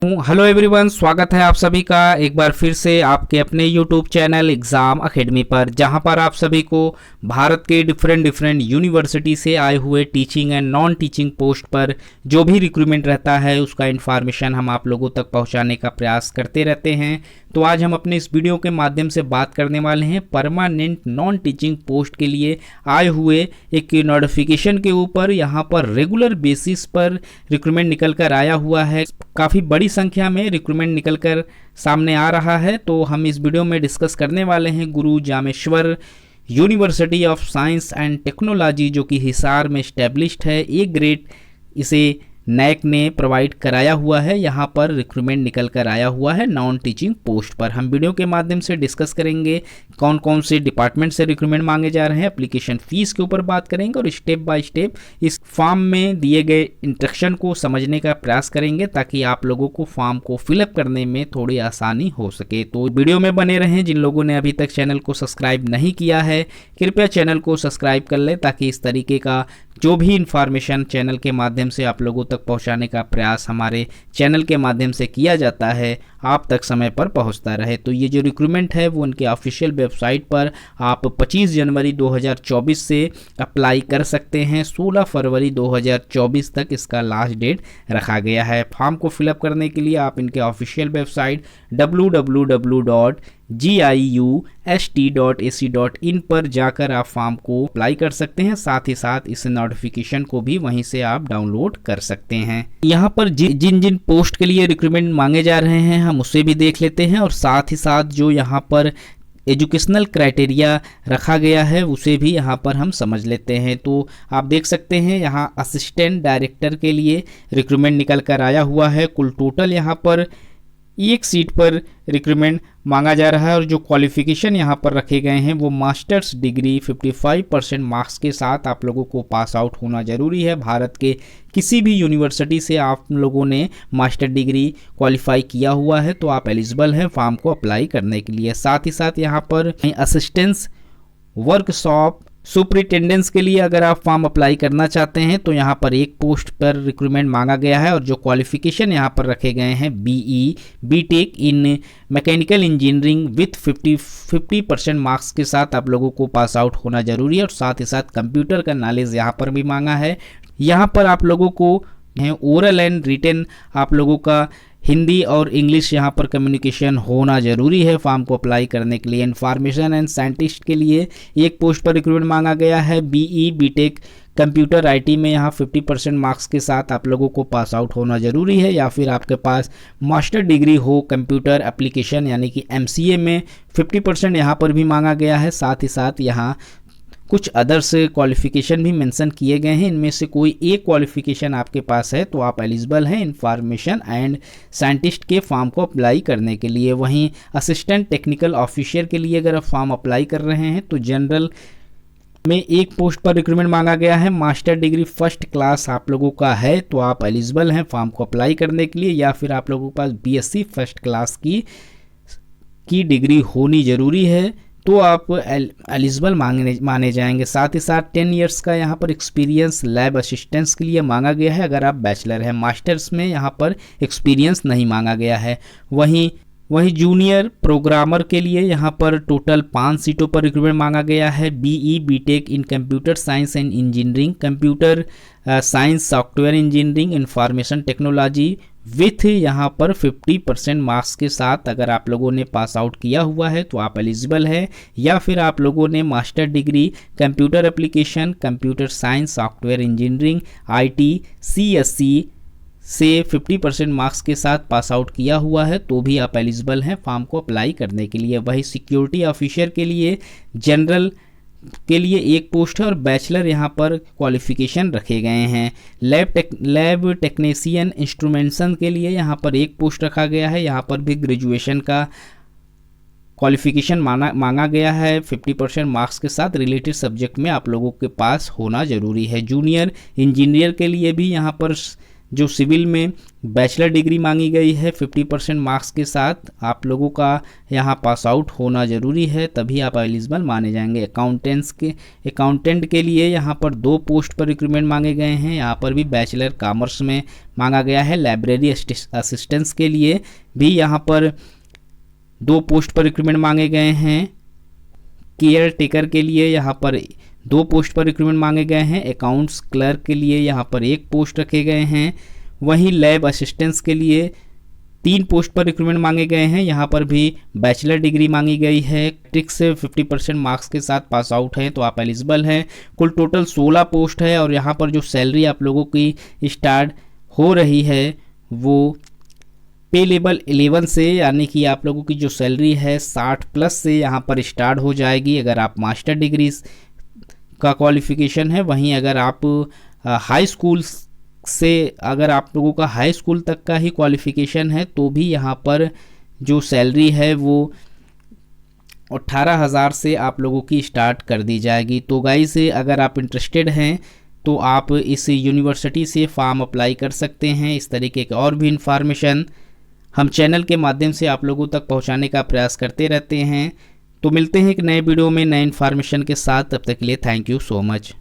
Hello everyone, स्वागत है आप सभी का एक बार फिर से आपके अपने यूट्यूब चैनल एग्ज़ाम अकेडमी पर, जहां पर आप सभी को भारत के डिफरेंट यूनिवर्सिटी से आए हुए teaching and non teaching post पर जो भी रिक्रूटमेंट रहता है उसका इन्फॉर्मेशन हम आप लोगों तक पहुंचाने का प्रयास करते रहते हैं। तो आज हम अपने इस वीडियो के माध्यम से बात करने वाले हैं परमानेंट नॉन टीचिंग पोस्ट के लिए आए हुए एक नोटिफिकेशन के ऊपर। यहाँ पर रेगुलर बेसिस पर रिक्रूटमेंट निकल कर आया हुआ है, काफ़ी बड़ी संख्या में रिक्रूटमेंट निकल कर सामने आ रहा है। तो हम इस वीडियो में डिस्कस करने वाले हैं Guru Jambheshwar university of science and technology, जो कि हिसार में इस्टेब्लिश्ड है। ए ग्रेड इसे नैक ने प्रोवाइड कराया हुआ है। यहाँ पर रिक्रूटमेंट निकल कर आया हुआ है नॉन टीचिंग पोस्ट पर। हम वीडियो के माध्यम से डिस्कस करेंगे कौन कौन से डिपार्टमेंट से रिक्रूटमेंट मांगे जा रहे हैं, एप्लीकेशन फीस के ऊपर बात करेंगे और स्टेप बाय स्टेप इस फॉर्म में दिए गए इंस्ट्रक्शन को समझने का प्रयास करेंगे ताकि आप लोगों को फॉर्म को फिलअप करने में थोड़ी आसानी हो सके। तो वीडियो में बने रहें। जिन लोगों ने अभी तक चैनल को सब्सक्राइब नहीं किया है कृपया चैनल को सब्सक्राइब कर लें ताकि इस तरीके का जो भी इंफॉर्मेशन चैनल के माध्यम से आप लोगों तक पहुंचाने का प्रयास हमारे चैनल के माध्यम से किया जाता है आप तक समय पर पहुंचता रहे। तो ये जो रिक्रूटमेंट है वो उनके ऑफिशियल वेबसाइट पर आप 25 जनवरी 2024 से अप्लाई कर सकते हैं। 16 फरवरी 2024 तक इसका लास्ट डेट रखा गया है। फॉर्म को फिलअप करने के लिए आप इनके ऑफिशियल वेबसाइट www.giust.ac.in पर जाकर आप फॉर्म को अप्लाई कर सकते हैं। साथ ही साथ इस नोटिफिकेशन को भी वहीं से आप डाउनलोड कर सकते हैं। यहाँ पर जिन जिन पोस्ट के लिए रिक्रूटमेंट मांगे जा रहे हैं हम उसे भी देख लेते हैं और साथ ही साथ जो यहाँ पर एजुकेशनल क्राइटेरिया रखा गया है उसे भी यहाँ पर हम समझ लेते हैं। तो आप देख सकते हैं यहाँ असिस्टेंट डायरेक्टर के लिए रिक्रूटमेंट निकल कर आया हुआ है। कुल टोटल यहाँ पर एक सीट पर रिक्रूटमेंट मांगा जा रहा है और जो क्वालिफिकेशन यहाँ पर रखे गए हैं वो मास्टर्स डिग्री 55% मार्क्स के साथ आप लोगों को पास आउट होना ज़रूरी है। भारत के किसी भी यूनिवर्सिटी से आप लोगों ने मास्टर डिग्री क्वालिफाई किया हुआ है तो आप एलिजिबल हैं फॉर्म को अप्लाई करने के लिए। साथ ही साथ यहाँ पर असिस्टेंस वर्कशॉप सुपरिटेंडेंस के लिए अगर आप फॉर्म अप्लाई करना चाहते हैं तो यहाँ पर एक पोस्ट पर रिक्रूटमेंट मांगा गया है और जो क्वालिफिकेशन यहाँ पर रखे गए हैं BE BTech in mechanical engineering with 50% marks के साथ आप लोगों को पास आउट होना जरूरी है। और साथ ही साथ कंप्यूटर का नॉलेज यहाँ पर भी मांगा है। यहाँ पर आप लोगों को ओरल एंड रिटन आप लोगों का हिंदी और इंग्लिश यहाँ पर कम्युनिकेशन होना ज़रूरी है फॉर्म को अप्लाई करने के लिए। इंफॉर्मेशन एंड साइंटिस्ट के लिए एक पोस्ट पर रिक्रूटमेंट मांगा गया है। बीई बीटेक कंप्यूटर आईटी में यहाँ 50% मार्क्स के साथ आप लोगों को पास आउट होना ज़रूरी है या फिर आपके पास मास्टर डिग्री हो कंप्यूटर एप्लीकेशन यानी कि एमसीए में 50% यहाँ पर भी मांगा गया है। साथ ही साथ यहाँ कुछ अदर्स क्वालिफिकेशन भी मेंशन किए गए हैं। इनमें से कोई एक क्वालिफिकेशन आपके पास है तो आप एलिजिबल हैं इंफॉर्मेशन एंड साइंटिस्ट के फॉर्म को अप्लाई करने के लिए। वहीं असिस्टेंट टेक्निकल ऑफिसर के लिए अगर आप फॉर्म अप्लाई कर रहे हैं तो जनरल में एक पोस्ट पर रिक्रूटमेंट मांगा गया है। मास्टर डिग्री फर्स्ट क्लास आप लोगों का है तो आप एलिजिबल हैं फॉर्म को अप्लाई करने के लिए या फिर आप लोगों के पास बीएससी फर्स्ट क्लास की डिग्री होनी ज़रूरी है तो आप एलिजिबल माने जाएंगे। साथ ही साथ 10 इयर्स का यहाँ पर एक्सपीरियंस लैब असिस्टेंट्स के लिए मांगा गया है अगर आप बैचलर हैं। मास्टर्स में यहाँ पर एक्सपीरियंस नहीं मांगा गया है। वहीं जूनियर प्रोग्रामर के लिए यहाँ पर टोटल 5 सीटों पर रिक्रूटमेंट मांगा गया है। BE BTech in computer science and engineering, computer science, software engineering, information technology with यहाँ पर 50% मार्क्स के साथ अगर आप लोगों ने पास आउट किया हुआ है तो आप एलिजिबल है। या फिर आप लोगों ने master degree computer application, computer science, software engineering, IT, CSC से 50% मार्क्स के साथ पास आउट किया हुआ है तो भी आप एलिजिबल हैं फॉर्म को अप्लाई करने के लिए। वही सिक्योरिटी ऑफिसर के लिए जनरल के लिए एक पोस्ट है और बैचलर यहाँ पर क्वालिफिकेशन रखे गए हैं। लैब टेक्नीशियन इंस्ट्रूमेंटेशन के लिए यहाँ पर एक पोस्ट रखा गया है। यहाँ पर भी ग्रेजुएशन का क्वालिफिकेशन मांगा गया है 50% मार्क्स के साथ। रिलेटेड सब्जेक्ट में आप लोगों के पास होना ज़रूरी है। जूनियर इंजीनियर के लिए भी यहाँ पर जो सिविल में बैचलर डिग्री मांगी गई है 50% मार्क्स के साथ आप लोगों का यहाँ पास आउट होना ज़रूरी है, तभी आप एलिजिबल माने जाएंगे। अकाउंटेंट के लिए यहाँ पर 2 पोस्ट पर रिक्रूटमेंट मांगे गए हैं, यहाँ पर भी बैचलर कॉमर्स में मांगा गया है। लाइब्रेरी असिस्टेंट्स के लिए भी यहाँ पर 2 पोस्ट पर रिक्रूटमेंट मांगे गए हैं। केयर टेकर के लिए यहाँ पर 2 पोस्ट पर रिक्रूटमेंट मांगे गए हैं। अकाउंट्स क्लर्क के लिए यहाँ पर 1 पोस्ट रखे गए हैं। वहीं लैब असिस्टेंट्स के लिए 3 पोस्ट पर रिक्रूटमेंट मांगे गए हैं, यहाँ पर भी बैचलर डिग्री मांगी गई है। ट्रिक से 50% मार्क्स के साथ पास आउट हैं तो आप एलिजिबल हैं। कुल टोटल 16 पोस्ट है और यहाँ पर जो सैलरी आप लोगों की स्टार्ट हो रही है वो पे लेवल 11 से, यानी कि आप लोगों की जो सैलरी है 60 प्लस से यहाँ पर स्टार्ट हो जाएगी अगर आप मास्टर डिग्री का क्वालिफिकेशन है। वहीं अगर आप हाई स्कूल से, अगर आप लोगों का हाई स्कूल तक का ही क्वालिफिकेशन है तो भी यहाँ पर जो सैलरी है वो 18,000 से आप लोगों की स्टार्ट कर दी जाएगी। तो गाइस अगर आप इंटरेस्टेड हैं तो आप इस यूनिवर्सिटी से फॉर्म अप्लाई कर सकते हैं। इस तरीके के और भी इंफॉर्मेशन हम चैनल के माध्यम से आप लोगों तक पहुंचाने का प्रयास करते रहते हैं। तो मिलते हैं एक नए वीडियो में नए इन्फॉर्मेशन के साथ, तब तक के लिए थैंक यू सो मच।